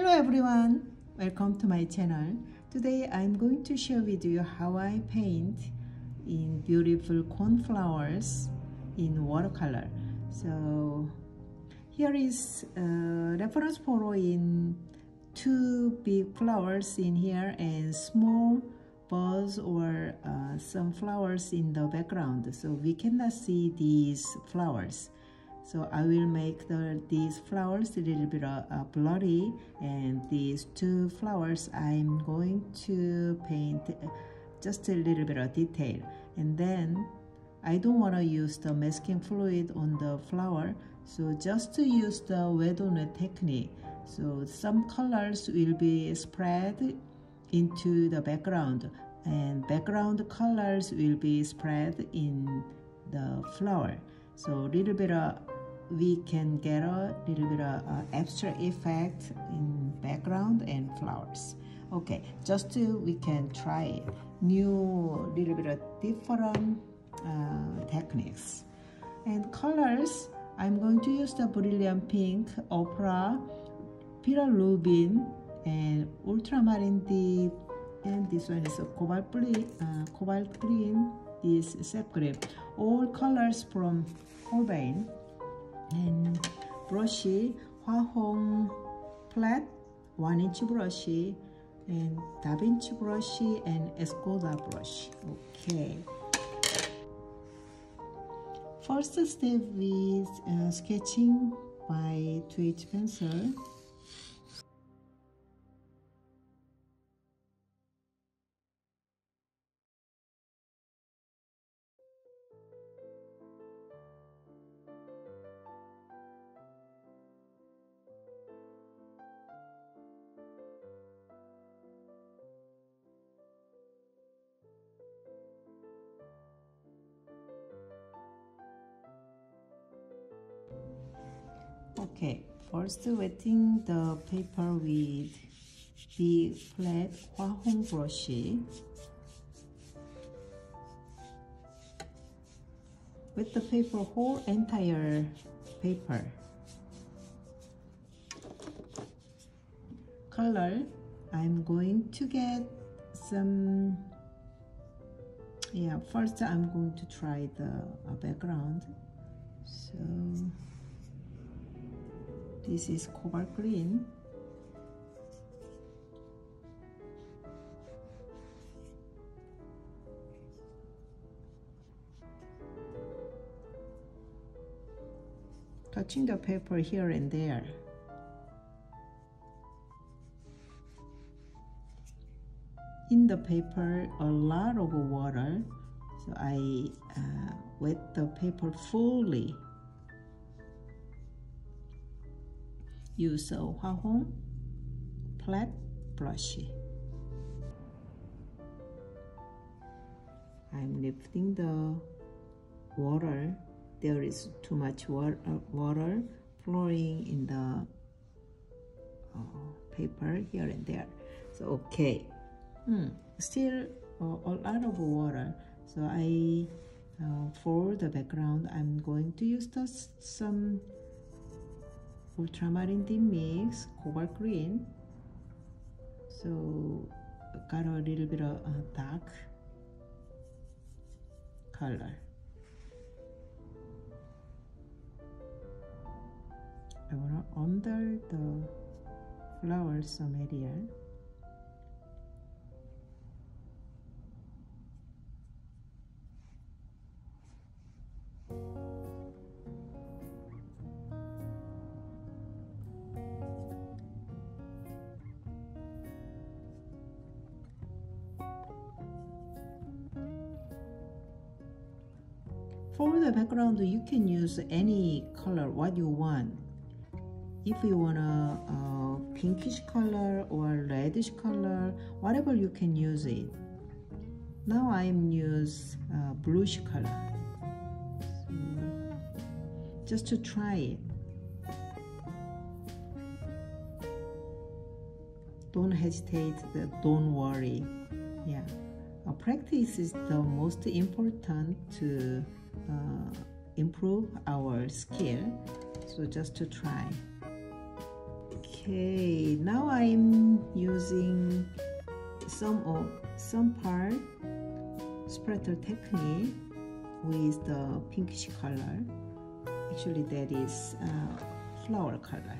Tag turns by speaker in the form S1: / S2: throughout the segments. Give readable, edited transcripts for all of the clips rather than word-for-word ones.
S1: Hello everyone, welcome to my channel. Today I'm going to share with you how I paint in beautiful cornflowers in watercolor. So here is a reference photo in two big flowers in here and small buds or some flowers in the background, so we cannot see these flowers. So I will make these flowers a little bit blurry, and these two flowers I'm going to paint just a little bit of detail. And then I don't want to use the masking fluid on the flower, so just to use the wet on it technique. So some colors will be spread into the background, and background colors will be spread in the flower. So a little bit of we can get a little bit of abstract effect in background and flowers. Okay, just to we can try new little bit of different techniques. And colors, I'm going to use the brillian pink, opera, pyrrole rubin, and ultramarine deep, and this one is a cobalt green, this sap green. All colors from Hwahong. And brushy, Hwahong flat 1-inch brushy, and Da Vinci brushy, and Escoda brush. Okay. First step is sketching by 2H pencil. Okay, first wetting the paper with the flat Hwahong brush. With the paper, whole entire paper. Color, I'm going to get some, first I'm going to try the background. So this is cobalt green. Touching the paper here and there. In the paper, a lot of water, so I wet the paper fully. Use a Hwahong flat brush. I'm lifting the water. There is too much water flowing in the paper here and there. So okay, still a lot of water. So I for the background, I'm going to use some ultramarine deep mix, cobalt green. So got a little bit of dark color. I want to under the flowers some area. For the background, you can use any color what you want. If you want a pinkish color or reddish color, whatever, you can use it. Now I'm use bluish color. So just to try it. Don't hesitate, don't worry. Yeah, practice is the most important to improve our skill. So just to try. Okay. Okay, now I'm using some part splatter technique with the pinkish color. Actually, that is flower color.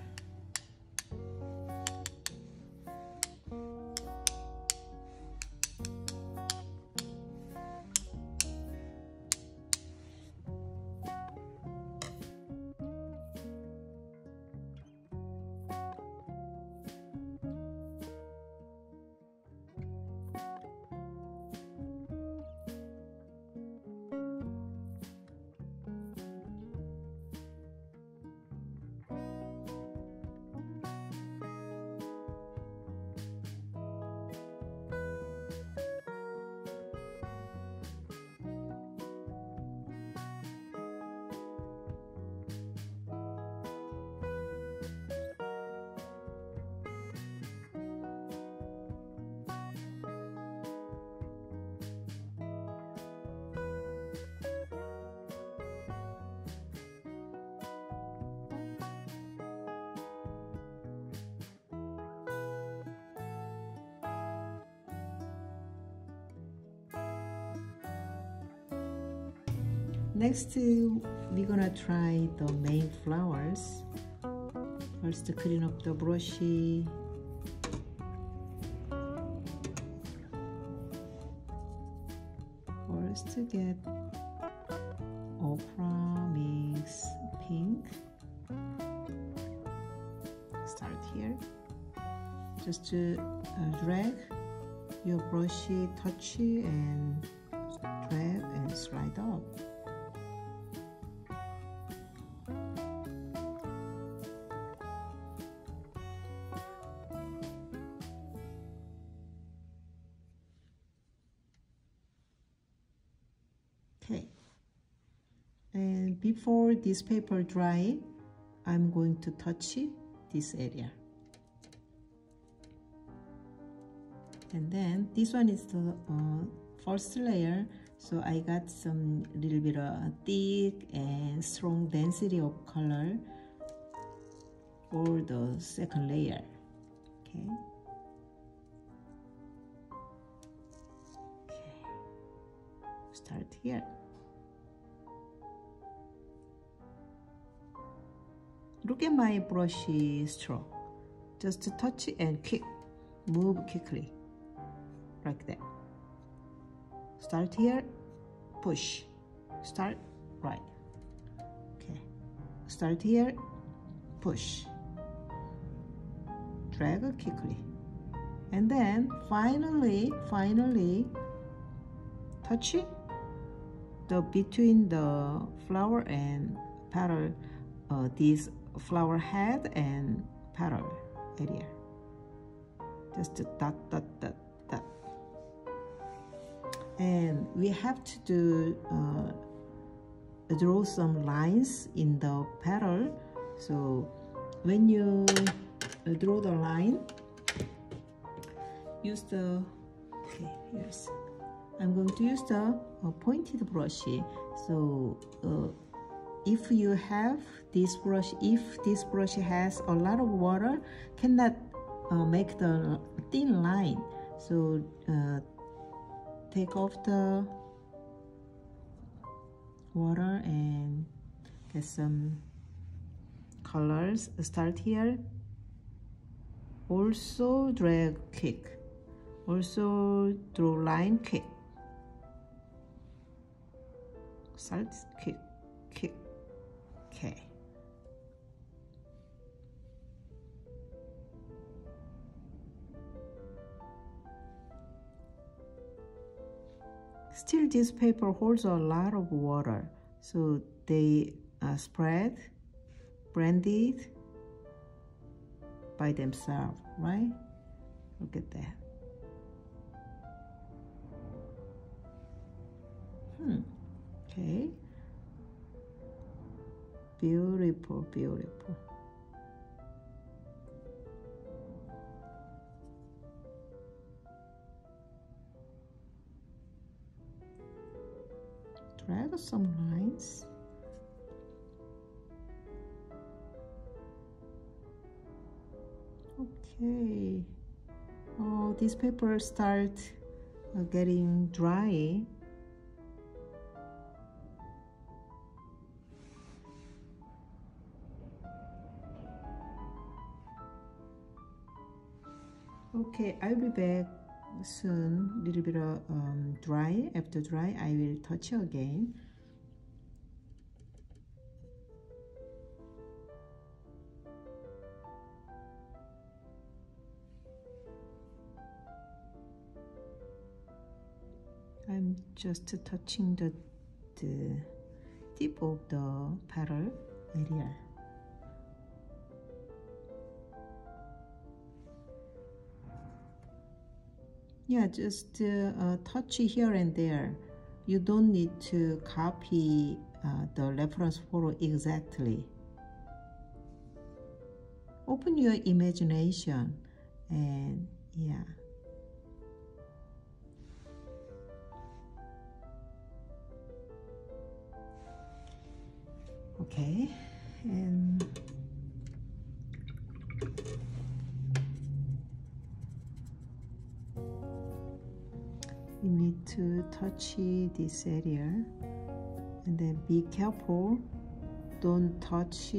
S1: Next, we're gonna try the main flowers. First, clean up the brush. First, get Abrami pink. Start here. Just drag your brush, touch and drag and slide up. Okay, and before this paper dry, I'm going to touch this area. And then this one is the first layer, so I got some little bit of thick and strong density of color for the second layer. Okay. Start here. Look at my brush stroke. Just touch and kick, move quickly, like that. Start here, push, start right. Okay, start here, push, drag quickly, and then finally touch it. Between the flower and petal, this flower head and petal area. Just dot, dot, dot, dot. And we have to draw some lines in the petal. So when you draw the line, use the, okay, here's, I'm going to use the pointed brush. So if you have this brush, if this brush has a lot of water, cannot make the thin line. So take off the water and get some colors. Start here. Also drag, kick. Also draw line, kick. Start, kick, kick. Okay. Still, this paper holds a lot of water, so they spread, blended by themselves, right? Look at that. Okay. Beautiful, beautiful. Drag some lines. Okay. Oh, this paper start getting dry. Okay, I'll be back soon. Little bit of dry. After dry, I will touch again. I'm just touching the tip of the petal area. Yeah, just touch here and there. You don't need to copy the reference photo exactly. Open your imagination and yeah. Okay, and we need to touch this area, and then be careful, don't touch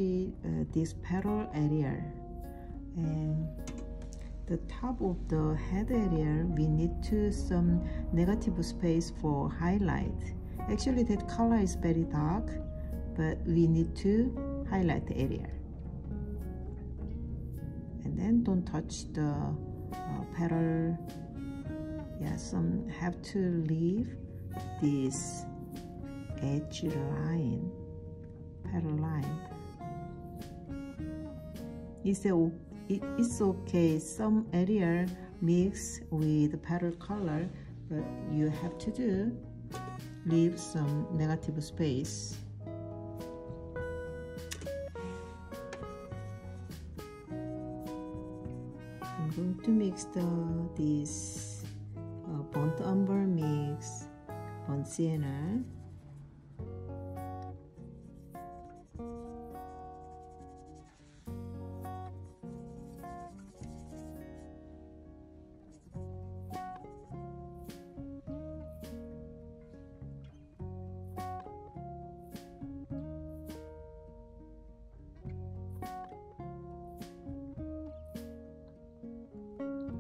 S1: this petal area, and the top of the head area we need to some negative space for highlight. Actually that color is very dark, but we need to highlight the area. And then don't touch the petal. Yeah, some have to leave this edge line, petal line. It's okay, some area mix with petal color, but you have to leave some negative space. I'm going to mix this burnt umber mix, burnt sienna,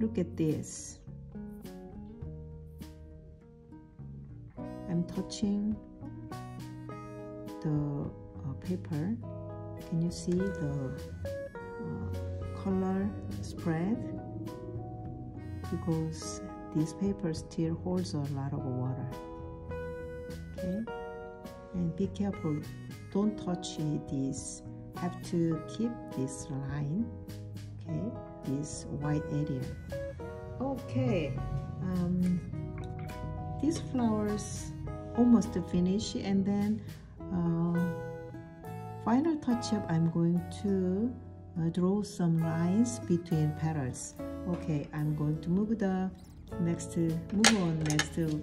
S1: look at this. I'm touching the paper. Can you see the color spread? Because this paper still holds a lot of water. Okay, and be careful, don't touch this. Have to keep this line. Okay, this white area. Okay, these flowers almost finished, and then final touch up, I'm going to draw some lines between petals. Okay, I'm going to move on next flower.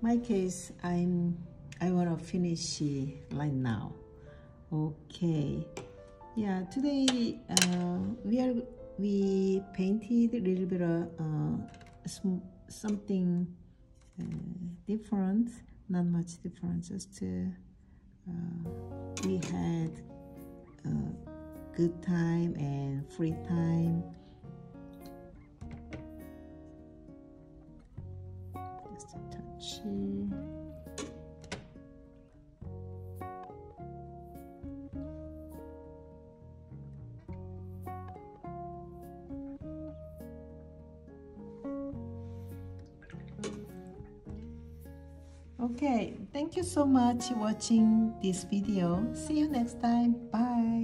S1: my case, I want to finish right now. Okay, yeah, today we painted a little bit of something different, not much difference, just we had good time and free time. Just a touch. Okay, thank you so much for watching this video. See you next time. Bye.